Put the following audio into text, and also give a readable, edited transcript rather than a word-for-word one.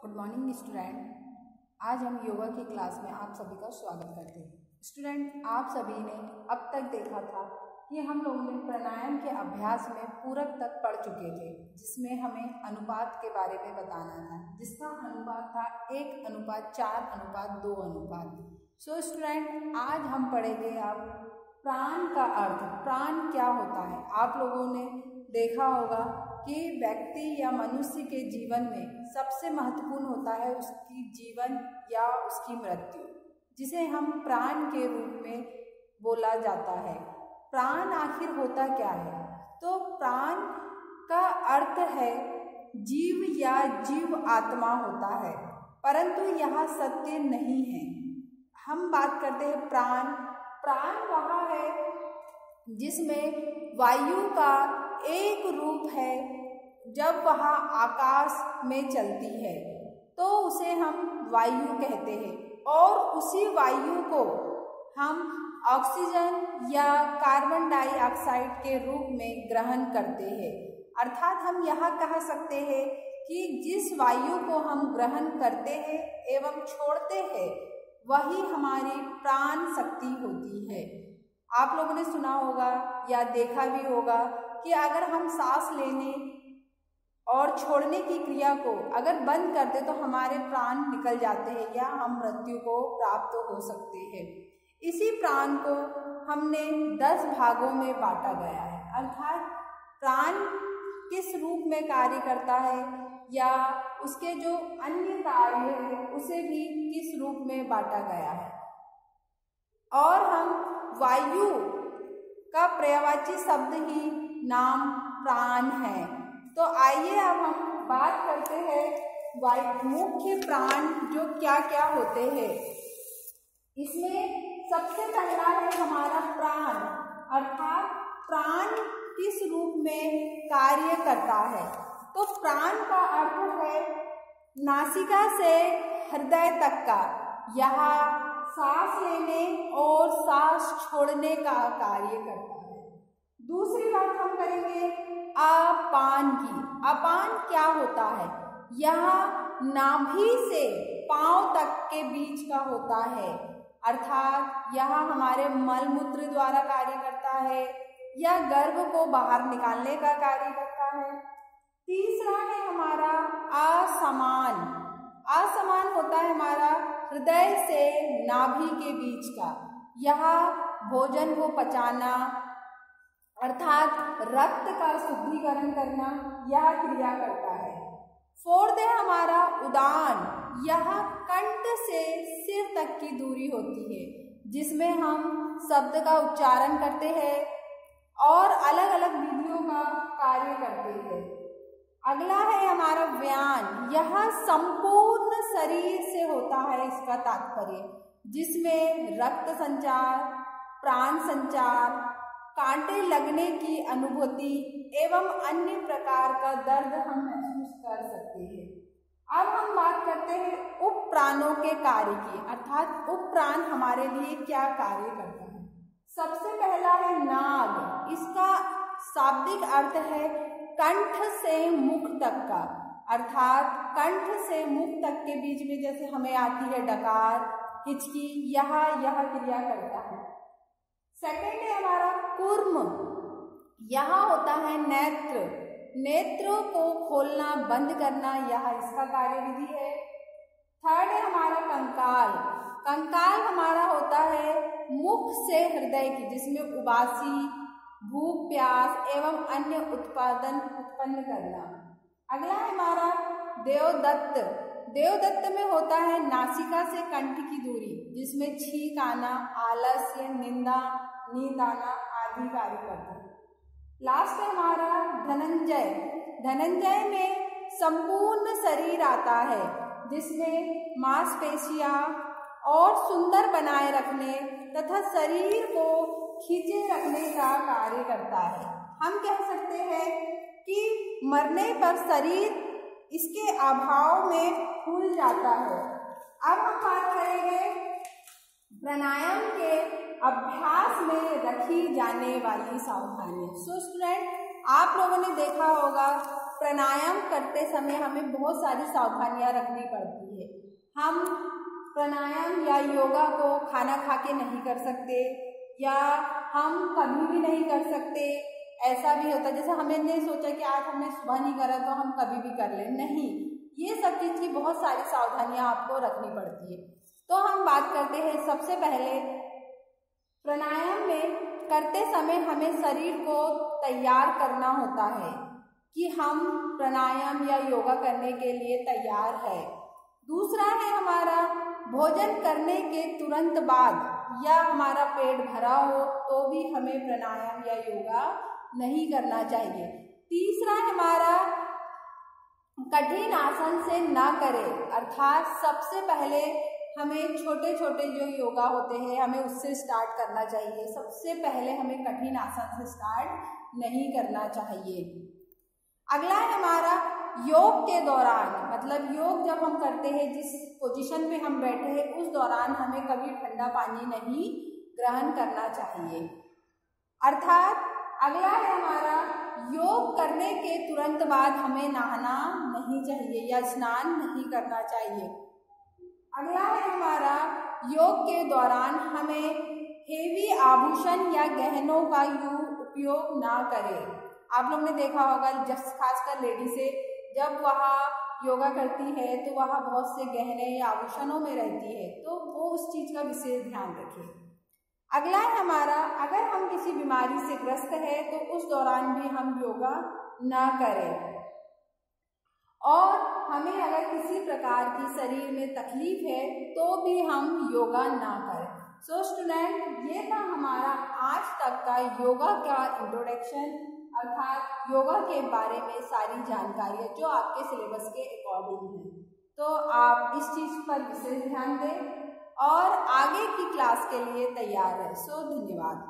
Good morning student. आज हम योगा की क्लास में आप सभी का स्वागत करते हैं। स्टूडेंट, आप सभी ने अब तक देखा था कि हम लोगों ने प्राणायाम के अभ्यास में पूरक तक पढ़ चुके थे, जिसमें हमें अनुपात के बारे में बताना था, जिसका अनुपात था 1:4:2 सो स्टूडेंट, आज हम पढ़ेंगे अब प्राण का अर्थ। प्राण क्या होता है? आप लोगों ने देखा होगा कि व्यक्ति या मनुष्य के जीवन में सबसे महत्वपूर्ण होता है उसकी जीवन या उसकी मृत्यु, जिसे हम प्राण के रूप में बोला जाता है। प्राण आखिर होता क्या है? तो प्राण का अर्थ है जीव या जीव आत्मा होता है, परंतु यह सत्य नहीं है। हम बात करते हैं प्राण। प्राण वह है जिसमें वायु का एक रूप है। जब वह आकाश में चलती है तो उसे हम वायु कहते हैं, और उसी वायु को हम ऑक्सीजन या कार्बन डाइऑक्साइड के रूप में ग्रहण करते हैं। अर्थात हम यह कह सकते हैं कि जिस वायु को हम ग्रहण करते हैं एवं छोड़ते हैं, वही हमारी प्राण शक्ति होती है। आप लोगों ने सुना होगा या देखा भी होगा कि अगर हम सांस लेने और छोड़ने की क्रिया को अगर बंद कर दे तो हमारे प्राण निकल जाते हैं या हम मृत्यु को प्राप्त हो सकते हैं। इसी प्राण को हमने 10 भागों में बांटा गया है। अर्थात प्राण किस रूप में कार्य करता है या उसके जो अन्य कार्य है उसे भी किस रूप में बांटा गया है। और हम वायु का पर्यायवाची शब्द ही नाम प्राण है। तो आइए अब हम बात करते हैं मुख्य प्राण जो क्या क्या होते हैं। इसमें सबसे पहला है हमारा प्राण, अर्थात प्राण किस रूप में कार्य करता है। तो प्राण का अर्थ है नासिका से हृदय तक का, यह सांस लेने और सांस छोड़ने का कार्य करता है। दूसरी बात हम करेंगे अपान की। अपान क्या होता है? यह नाभि से पांव तक के बीच का होता है, अर्थात यह हमारे मल मूत्र द्वारा कार्य करता है या गर्भ को बाहर निकालने का कार्य करता है। तीसरा है हमारा असमान। असमान होता है हमारा हृदय से नाभि के बीच का, यह भोजन को पचाना अर्थात रक्त का शुद्धिकरण करना यह क्रिया करता है। फोर्थ है हमारा उदान। यह कंठ से सिर तक की दूरी होती है, जिसमें हम शब्द का उच्चारण करते हैं और अलग अलग विधियों का कार्य करते हैं। अगला है हमारा व्यान। यह संपूर्ण शरीर से होता है, इसका तात्पर्य, जिसमें रक्त संचार, प्राण संचार, कांटे लगने की अनुभूति एवं अन्य प्रकार का दर्द हम महसूस कर सकते हैं। अब हम बात करते हैं उप प्राणों के कार्य की, अर्थात उप प्राण हमारे लिए क्या कार्य करता है। सबसे पहला है नाग। इसका शाब्दिक अर्थ है कंठ से मुख तक का, अर्थात कंठ से मुख तक के बीच में जैसे हमें आती है डकार, हिचकी, यह क्रिया करता है। सेकंड है हमारा कूर्म। यह होता है नेत्र। नेत्रों को खोलना बंद करना, यह इसका कार्य विधि है। थर्ड है हमारा कंकाल। कंकाल हमारा होता है मुख से हृदय की, जिसमें उबासी, भूख प्यास एवं अन्य उत्पन्न करना। अगला है हमारा देवदत्त। देवदत्त में होता है नासिका से कंठ की दूरी, जिसमें छींक आना, आलस्य, निंदा, नींद आना आदि कार्य करता है। लास्ट है हमारा धनंजय। धनंजय में संपूर्ण शरीर आता है, जिसमें मांसपेशियां और सुंदर बनाए रखने तथा शरीर को खींचे रखने का कार्य करता है। हम कह सकते हैं कि मरने पर शरीर इसके अभाव में फूल जाता है। अब हम बात करेंगे प्राणायाम के अभ्यास में रखी जाने वाली सावधानियां। सो स्टूडेंट, आप लोगों ने देखा होगा प्राणायाम करते समय हमें बहुत सारी सावधानियां रखनी पड़ती है। हम प्राणायाम या योगा को खाना खा के नहीं कर सकते, या हम कभी भी नहीं कर सकते। ऐसा भी होता है जैसे हमने सोचा कि आज हमने सुबह नहीं करा तो हम कभी भी कर लें, नहीं, ये सब चीज़ की बहुत सारी सावधानियां आपको रखनी पड़ती है। तो हम बात करते हैं सबसे पहले प्राणायाम में करते समय हमें शरीर को तैयार करना होता है कि हम प्राणायाम या योगा करने के लिए तैयार है। दूसरा है हमारा भोजन करने के तुरंत बाद या हमारा पेट भरा हो तो भी हमें प्राणायाम या योगा नहीं करना चाहिए। तीसरा है हमारा कठिन आसन से ना करें, अर्थात सबसे पहले हमें छोटे छोटे जो योगा होते हैं हमें उससे स्टार्ट करना चाहिए। सबसे पहले हमें कठिन आसन से स्टार्ट नहीं करना चाहिए। अगला है हमारा योग के दौरान, मतलब योग जब हम करते हैं जिस पोजीशन में हम बैठे हैं उस दौरान हमें कभी ठंडा पानी नहीं ग्रहण करना चाहिए। अर्थात अगला है हमारा योग करने के तुरंत बाद हमें नहाना नहीं चाहिए या स्नान नहीं करना चाहिए। अगला है हमारा योग के दौरान हमें हेवी आभूषण या गहनों का उपयोग ना करें। आप लोग ने देखा होगा जब खासकर लेडीज़ जब वह योगा करती है तो वह बहुत से गहने या आभूषणों में रहती है, तो वो उस चीज़ का विशेष ध्यान रखें। अगला है हमारा अगर हम किसी बीमारी से ग्रस्त है तो उस दौरान भी हम योगा ना करें, और हमें अगर किसी प्रकार की शरीर में तकलीफ है तो भी हम योगा ना करें। सो स्टूडेंट, ये था हमारा आज तक का योगा का इंट्रोडक्शन, अर्थात योगा के बारे में सारी जानकारियाँ जो आपके सिलेबस के अकॉर्डिंग है। तो आप इस चीज़ पर विशेष ध्यान दें और आगे की क्लास के लिए तैयार है। सो धन्यवाद।